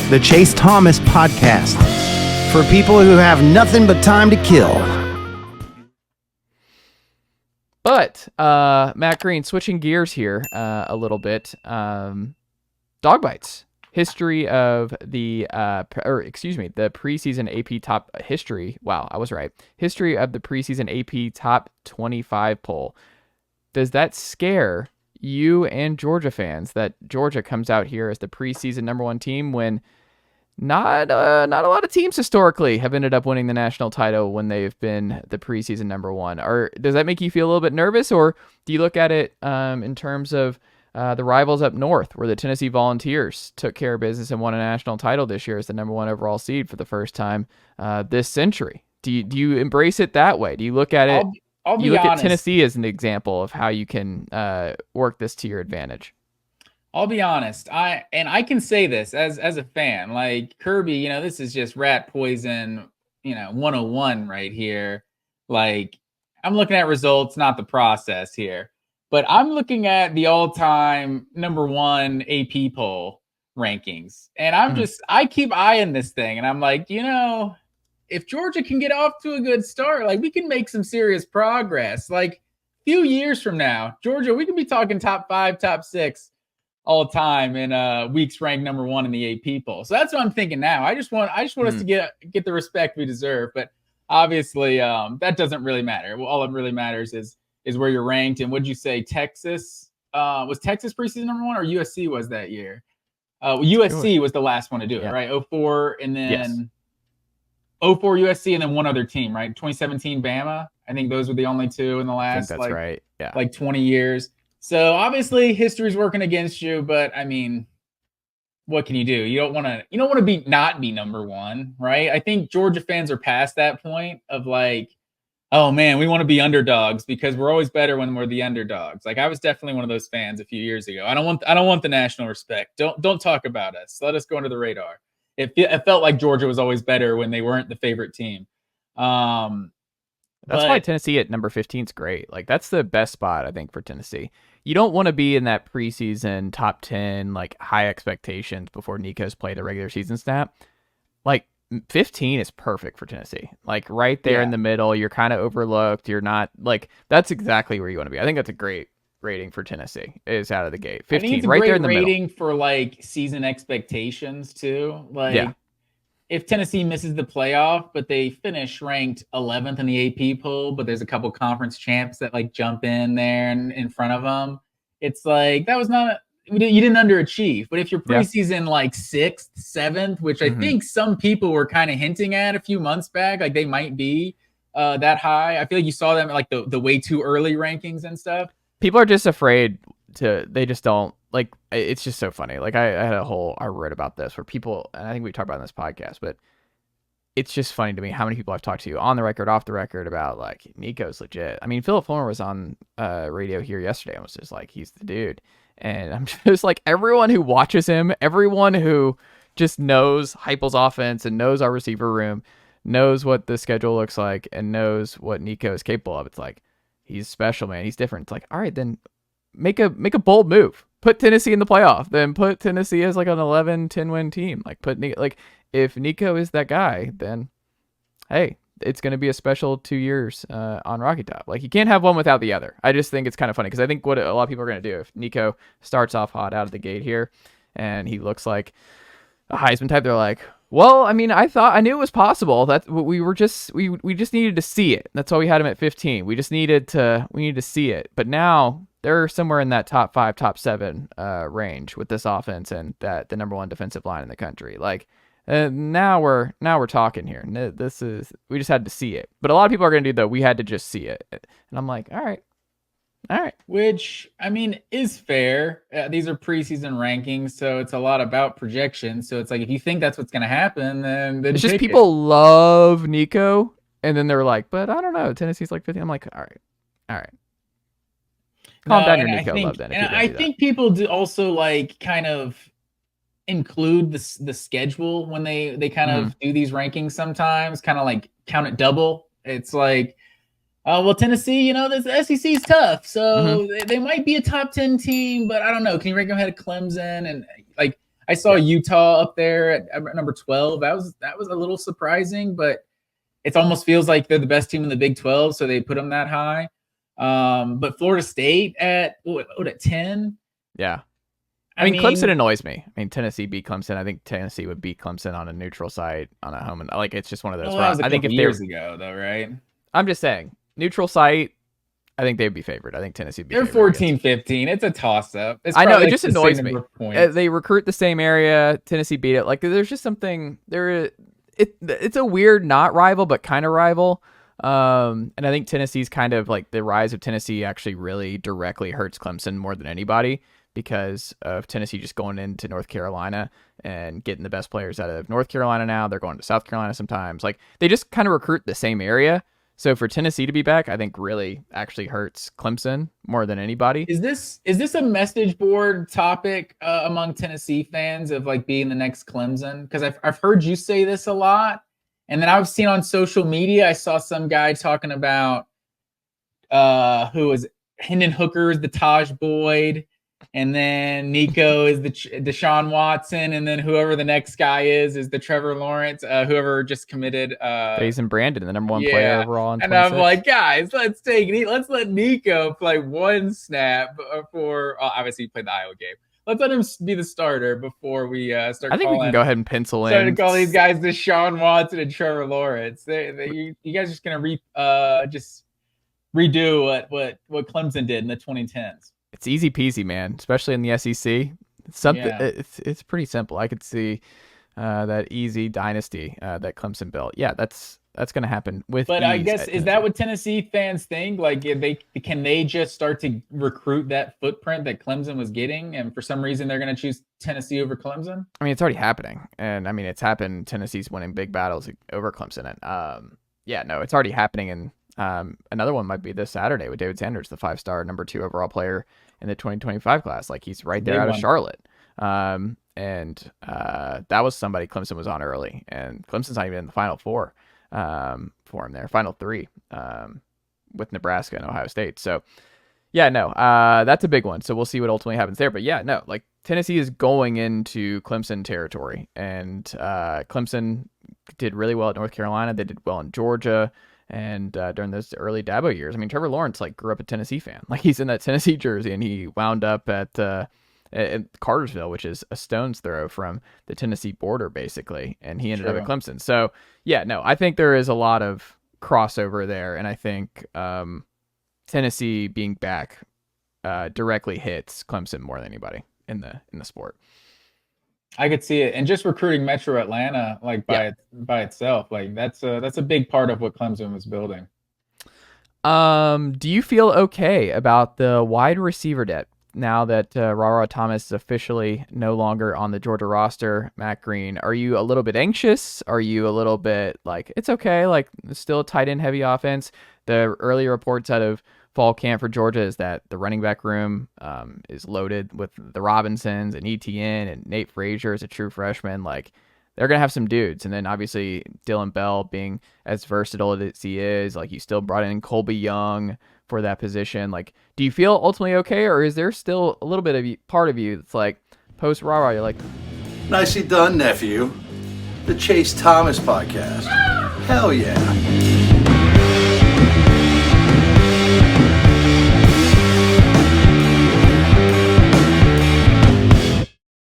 the Chase Thomas Podcast, for people who have nothing but time to kill. But Matt Green, switching gears here a little bit. Dog bites. History of the the preseason AP top history. Wow, I was right. History of the preseason AP top 25 poll. Does that scare you and Georgia fans that Georgia comes out here as the preseason number one team when not a lot of teams historically have ended up winning the national title when they've been the preseason number one? Or does that make you feel a little bit nervous, or do you look at it in terms of the rivals up north, where the Tennessee Volunteers took care of business and won a national title this year as the number one overall seed for the first time this century? Do you embrace it that way? Do you look at it? I'll be you look honest. at Tennessee as an example of how you can work this to your advantage. I'll be honest. I can say this as a fan, like Kirby, this is just rat poison, 101 right here. Like, I'm looking at results, not the process here. But I'm looking at the all-time number one AP poll rankings. And I keep eyeing this thing. And I'm like, if Georgia can get off to a good start, like, we can make some serious progress. Like, a few years from now, Georgia, we could be talking top 5, top 6 all time in weeks ranked number one in the AP poll. So that's what I'm thinking now. I just want us to get the respect we deserve. But obviously, that doesn't really matter. All that really matters is where you're ranked. And what'd you say? Texas was Texas preseason number one, or USC was that year? USC was the last one to do it, right? 04 and then 04 USC and then one other team, right? 2017 Bama. I think those were the only two in the last like 20 years. So obviously history's working against you, but I mean, what can you do? You don't want to not be number one, right? I think Georgia fans are past that point of like, oh man, we want to be underdogs because we're always better when we're the underdogs. Like, I was definitely one of those fans a few years ago. I don't want the national respect. Don't talk about us. Let us go under the radar. It felt like Georgia was always better when they weren't the favorite team. That's why Tennessee at number 15 is great. Like, that's the best spot, I think, for Tennessee. You don't want to be in that preseason top 10, like, high expectations before Nico's played a regular season snap. Like, 15 is perfect for Tennessee. Like, right there in the middle, you're kind of overlooked. You're not, like, that's exactly where you want to be. I think that's a great rating for Tennessee, is out of the gate. 15, right there in the middle. Rating for, like, season expectations, too. Like, if Tennessee misses the playoff, but they finish ranked 11th in the AP poll, but there's a couple conference champs that like jump in there and in front of them, it's like, that was not, you didn't underachieve. But if you're preseason like 6th, 7th, which I think some people were kind of hinting at a few months back, like they might be that high. I feel like you saw them like the way too early rankings and stuff. People are just afraid they just don't, like, it's just so funny. Like, I wrote about this where people, and I think we talked about it in this podcast, but it's just funny to me how many people I've talked to on the record, off the record about, like, Nico's legit. I mean, Philip Fulmer was on radio here yesterday and was just like, he's the dude. And I'm just like, everyone who watches him, everyone who just knows Heupel's offense and knows our receiver room, knows what the schedule looks like and knows what Nico is capable of. It's like, he's special, man. He's different. It's like, all right, then make a bold move. Put Tennessee in the playoff. Then put Tennessee as like an 11-10 win team. Like, if Nico is that guy, then hey, it's going to be a special 2 years on Rocky Top. Like, you can't have one without the other. I just think it's kind of funny because I think what a lot of people are going to do, if Nico starts off hot out of the gate here and he looks like a Heisman type, they're like, well, I mean, I knew it was possible. That we just needed to see it. That's why we had him at 15. We needed to see it. But now they're somewhere in that top 5, top 7 range with this offense and that the number one defensive line in the country. Like, now we're talking here. We just had to see it. But a lot of people are going to do though. We had to just see it, and I'm like, all right. Which, I mean, is fair. These are preseason rankings, so it's a lot about projections. So it's like, if you think that's what's going to happen, then it's just people love Nico, and then they're like, but I don't know. Tennessee's like 50. I'm like, all right. Calm down your Nico love then. And I think people do also like kind of include the schedule when they kind of do these rankings sometimes, kind of like count it double. It's like, well, Tennessee, the SEC is tough, so they might be a top 10 team, but I don't know. Can you rank them ahead of Clemson? And like, I saw Utah up there at number 12. That was a little surprising, but it almost feels like they're the best team in the Big 12, so they put them that high. But Florida State at 10? Yeah. I mean, Clemson annoys me. I mean, Tennessee beat Clemson. I think Tennessee would beat Clemson on a neutral site on a home, and like it's just one of those. Well, that was a couple years ago, though, right? I'm just saying, neutral site. I think they'd be favored. I think Tennessee would be They're favored 14-15. It's a toss-up. I know, it just annoys me. They recruit the same area. Tennessee beat it. Like, there's just something there. It's a weird, not rival, but kind of rival. And I think Tennessee's kind of like the rise of Tennessee actually really directly hurts Clemson more than anybody, because of Tennessee just going into North Carolina and getting the best players out of North Carolina now. They're going to South Carolina sometimes. Like, they just kind of recruit the same area. So for Tennessee to be back, I think really actually hurts Clemson more than anybody. Is this a message board topic among Tennessee fans of like being the next Clemson? Because I've heard you say this a lot. And then I've seen on social media, I saw some guy talking about who was Hendon Hooker is the Taj Boyd, and then Nico is the Deshaun Watson, and then whoever the next guy is the Trevor Lawrence, whoever just committed. Jason Brandon, the number one player overall. And I'm like, guys, let's take it. Let's let Nico play one snap for. Obviously, he played the Iowa game. Let's let him be the starter before we start. I think we can go ahead and pencil in. Start to call these guys Deshaun Watson and Trevor Lawrence. You guys are just gonna just redo what Clemson did in the 2010s. It's easy peasy, man. Especially in the SEC. It's pretty simple. I could see that easy dynasty that Clemson built. Yeah, that's going to happen with. But I guess is that what Tennessee fans think? Like, can they just start to recruit that footprint that Clemson was getting, and for some reason they're going to choose Tennessee over Clemson? I mean, it's already happening, and I mean, it's happened. Tennessee's winning big battles over Clemson, and it's already happening. And another one might be this Saturday with David Sanders, the 5-star number 2 overall player in the 2025 class. Like, he's right there out of Charlotte. And that was somebody Clemson was on early, and Clemson's not even in the Final Four for him there, Final 3 with Nebraska and Ohio State. So that's a big one. So we'll see what ultimately happens there. But like Tennessee is going into Clemson territory, and Clemson did really well at North Carolina. They did well in Georgia. And during those early Dabo years, I mean, Trevor Lawrence grew up a Tennessee fan. Like, he's in that Tennessee jersey, and he wound up at Cartersville, which is a stone's throw from the Tennessee border, basically. And he ended up at Clemson. So, I think there is a lot of crossover there. And I think Tennessee being back directly hits Clemson more than anybody in the sport. I could see it, and just recruiting Metro Atlanta by itself, like that's a big part of what Clemson was building. Do you feel okay about the wide receiver depth now that RaRa Thomas is officially no longer on the Georgia roster? Matt Green, are you a little bit anxious? Are you a little bit like it's okay? Like, still a tight end heavy offense. The early reports out of fall camp for Georgia is that the running back room is loaded with the Robinsons and Etienne, and Nate Frazier is a true freshman. Like, they're going to have some dudes. And then obviously Dylan Bell being as versatile as he is, like, you still brought in Colby Young for that position. Like, do you feel ultimately okay, or is there still a little bit of part of you that's like, post RaRa, you're like, nicely done, nephew. The Chase Thomas podcast. Hell yeah.